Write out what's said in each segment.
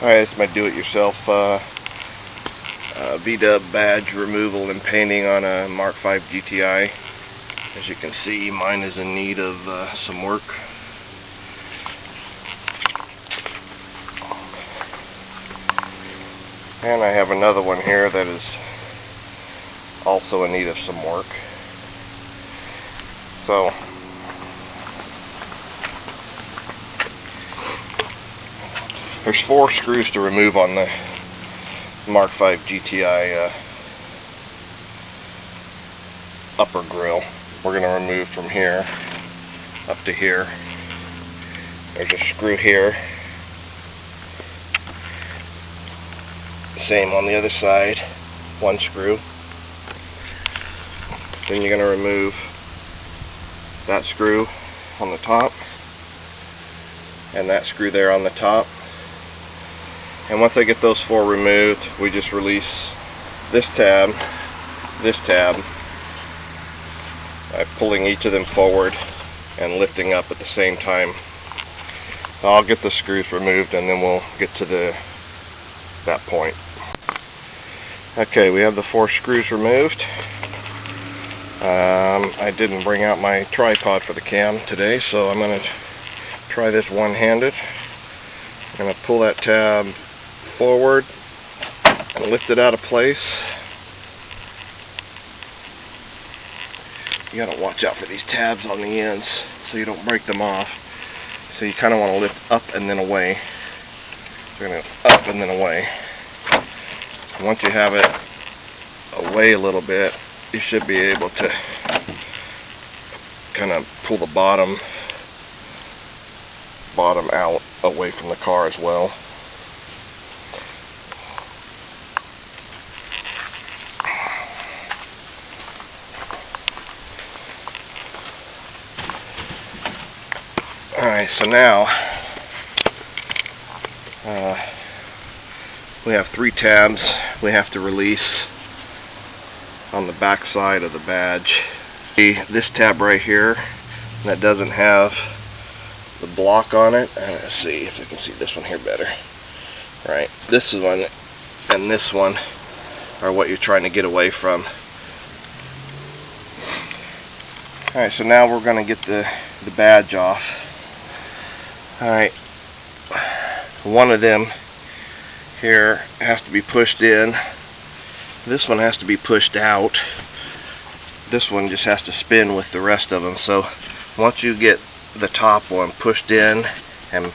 Alright, it's my do-it-yourself V-dub badge removal and painting on a Mark V GTI. As you can see, mine is in need of some work. And I have another one here that is also in need of some work. So there's 4 screws to remove on the Mark V GTI upper grill. We're going to remove from here up to here. There's a screw here. Same on the other side. 1 screw. Then you're going to remove that screw on the top and that screw there on the top. And once I get those 4 removed, we just release this tab by pulling each of them forward and lifting up at the same time. I'll get the screws removed and then we'll get to that point. Okay, we have the 4 screws removed. I didn't bring out my tripod for the cam today, so I'm going to try this one-handed. I'm going to pull that tab forward and lift it out of place. You got to watch out for these tabs on the ends so you don't break them off. So you kind of want to lift up and then away. You're going to go up and then away. Once you have it away a little bit, you should be able to kind of pull the bottom out away from the car as well. Alright, so now we have 3 tabs we have to release on the back side of the badge. This tab right here that doesn't have the block on it. Let's see if I can see this one here better. Right, this one and this one are what you're trying to get away from. Alright, so now we're going to get the badge off. Alright, one of them here has to be pushed in. This one has to be pushed out. This one just has to spin with the rest of them. So once you get the top one pushed in and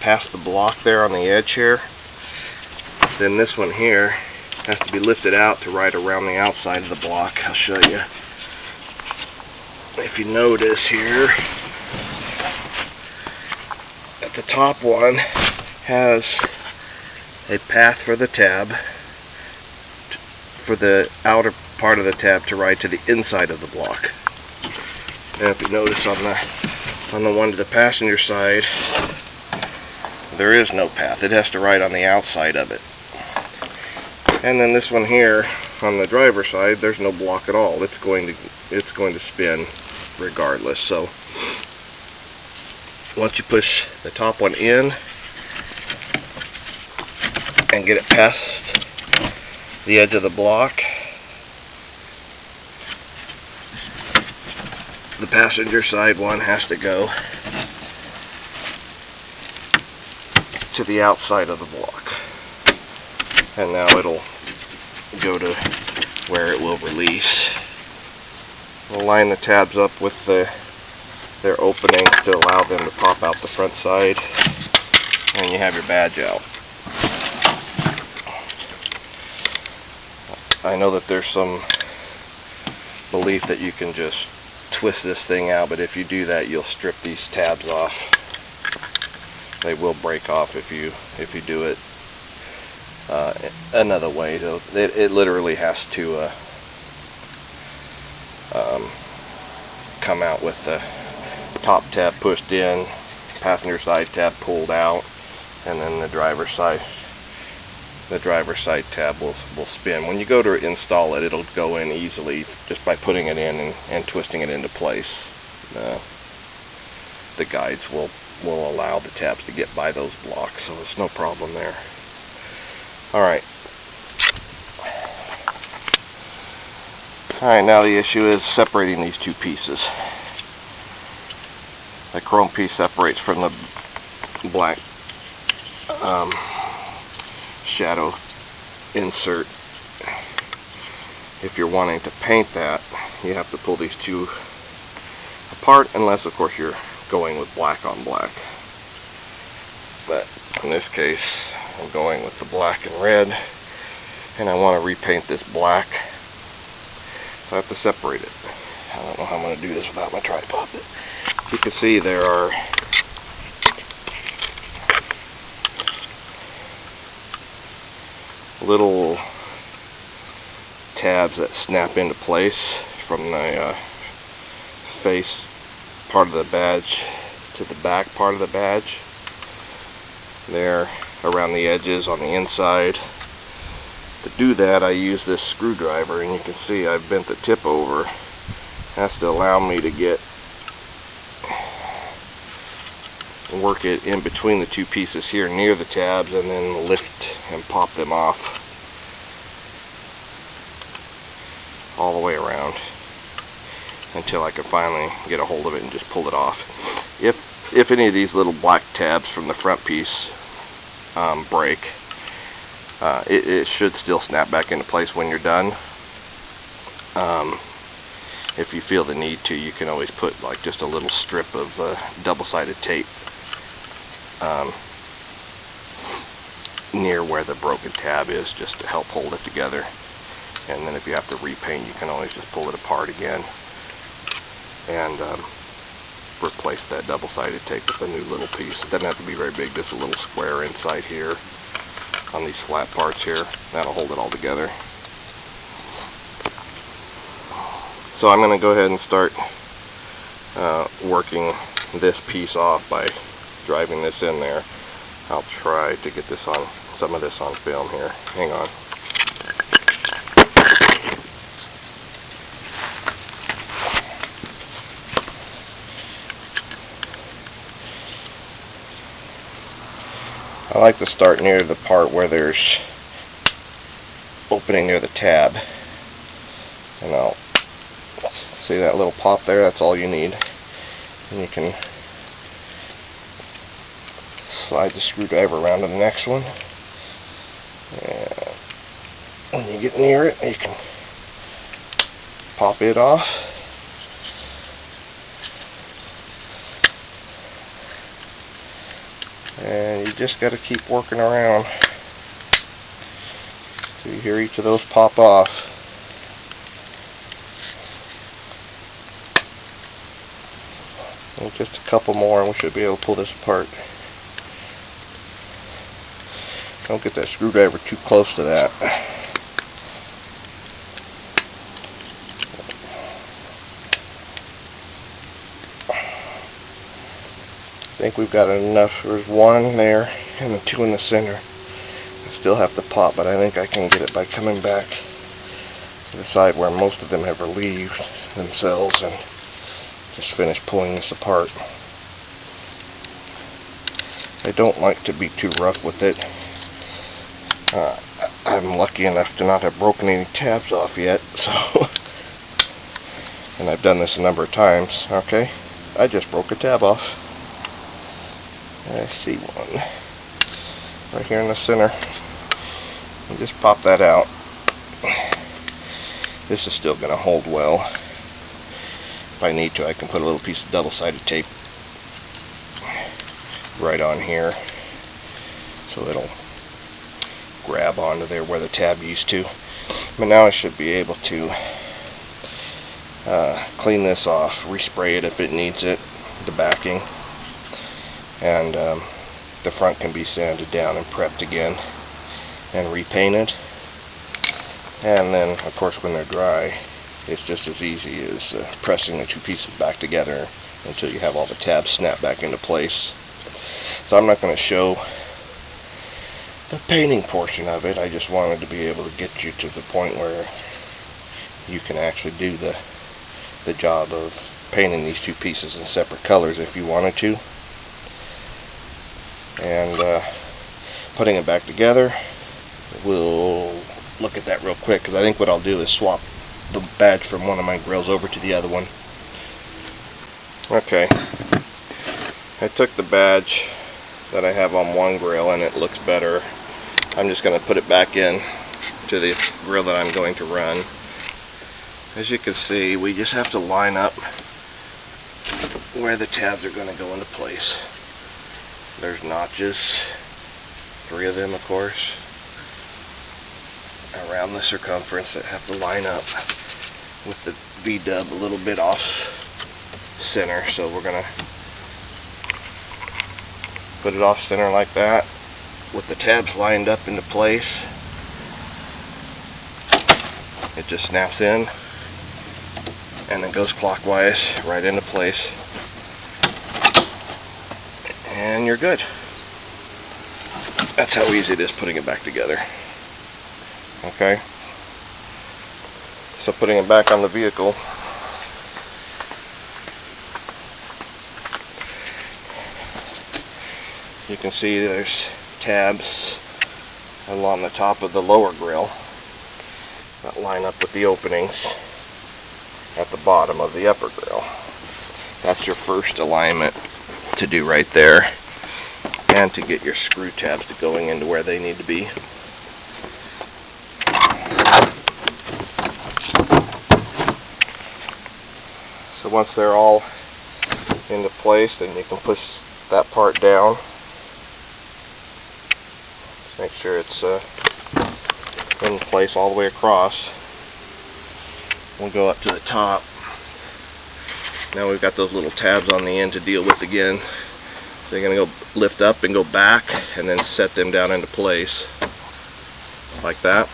past the block there on the edge here, then this one here has to be lifted out to right around the outside of the block. I'll show you. If you notice here, the top one has a path for the tab, for the outer part of the tab to ride to the inside of the block. And if you notice on the one to the passenger side, there is no path. It has to ride on the outside of it. And then this one here on the driver's side, there's no block at all. It's going to spin regardless. So once you push the top one in and get it past the edge of the block, the passenger side one has to go to the outside of the block. And now it'll go to where it will release. We'll line the tabs up with their openings to allow them to pop out the front side, and you have your badge out. I know that there's some belief that you can just twist this thing out, but if you do that, you'll strip these tabs off. They will break off if you do it another way. So it literally has to come out with the top tab pushed in, passenger side tab pulled out, and then the driver's side tab will spin. When you go to install it, it'll go in easily just by putting it in and twisting it into place. The guides will will allow the tabs to get by those blocks, so it's no problem there. Alright. Alright, now the issue is separating these two pieces. The chrome piece separates from the black shadow insert. If you're wanting to paint that, you have to pull these two apart, unless of course you're going with black on black. But in this case, I'm going with the black and red, and I want to repaint this black, so I have to separate it. I don't know how I'm going to do this without my tripod, but you can see there are little tabs that snap into place from the face part of the badge to the back part of the badge. There around the edges on the inside. To do that, I use this screwdriver, and you can see I've bent the tip over. It has to allow me to work it in between the two pieces here near the tabs, and then lift and pop them off all the way around until I can finally get a hold of it and just pull it off. If any of these little black tabs from the front piece break, it should still snap back into place when you're done. If you feel the need to, you can always put like just a little strip of double-sided tape near where the broken tab is, just to help hold it together. And then if you have to repaint, you can always just pull it apart again and replace that double-sided tape with a new little piece. It doesn't have to be very big, just a little square inside here on these flat parts here. That'll hold it all together. So I'm going to go ahead and start working this piece off by driving this in there. I'll try to get this on, some of this on film here. Hang on. I like to start near the part where there's opening near the tab, and I'll see that little pop there. That's all you need, and you can slide the screwdriver around to the next one, and when you get near it, you can pop it off. And you just got to keep working around so you hear each of those pop off. And just a couple more and we should be able to pull this apart. Don't get that screwdriver too close to that. I think we've got enough. There's one there and the two in the center. I still have to pop, but I think I can get it by coming back to the side where most of them have relieved themselves and just finish pulling this apart. I don't like to be too rough with it. I'm lucky enough to not have broken any tabs off yet, so and I've done this a number of times. Okay, I just broke a tab off. I see one right here in the center. And just pop that out. This is still going to hold well. If I need to, I can put a little piece of double-sided tape right on here so it'll grab onto there where the tab used to. But now I should be able to clean this off, respray it if it needs it, the backing, and the front can be sanded down and prepped again and repainted. And then of course when they're dry, it's just as easy as pressing the two pieces back together until you have all the tabs snap back into place. So I'm not going to show the painting portion of it. I just wanted to be able to get you to the point where you can actually do the job of painting these two pieces in separate colors if you wanted to. and putting it back together. We'll look at that real quick, because I think what I'll do is swap the badge from one of my grills over to the other one. Okay, I took the badge that I have on one grill and it looks better. I'm just going to put it back in to the grill that I'm going to run. As you can see, we just have to line up where the tabs are going to go into place. There's notches, 3 of them of course, around the circumference that have to line up with the V-dub a little bit off center. So we're going to put it off center like that with the tabs lined up into place. It just snaps in and it goes clockwise right into place, and you're good. That's how easy it is putting it back together. Okay, so putting it back on the vehicle, you can see there's tabs along the top of the lower grill that line up with the openings at the bottom of the upper grill. That's your first alignment to do right there, and to get your screw tabs to going into where they need to be. So once they're all into place, then you can push that part down. Just make sure it's in place all the way across. We'll go up to the top. Now we've got those little tabs on the end to deal with again. So you're going to go lift up and go back and then set them down into place like that.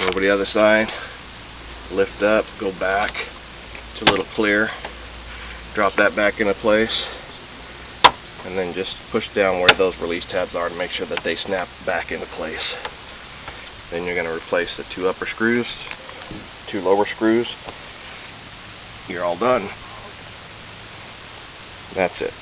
Over the other side, lift up, go back. It's a little clear. Drop that back into place, and then just push down where those release tabs are to make sure that they snap back into place. Then you're going to replace the 2 upper screws, 2 lower screws. You're all done. That's it.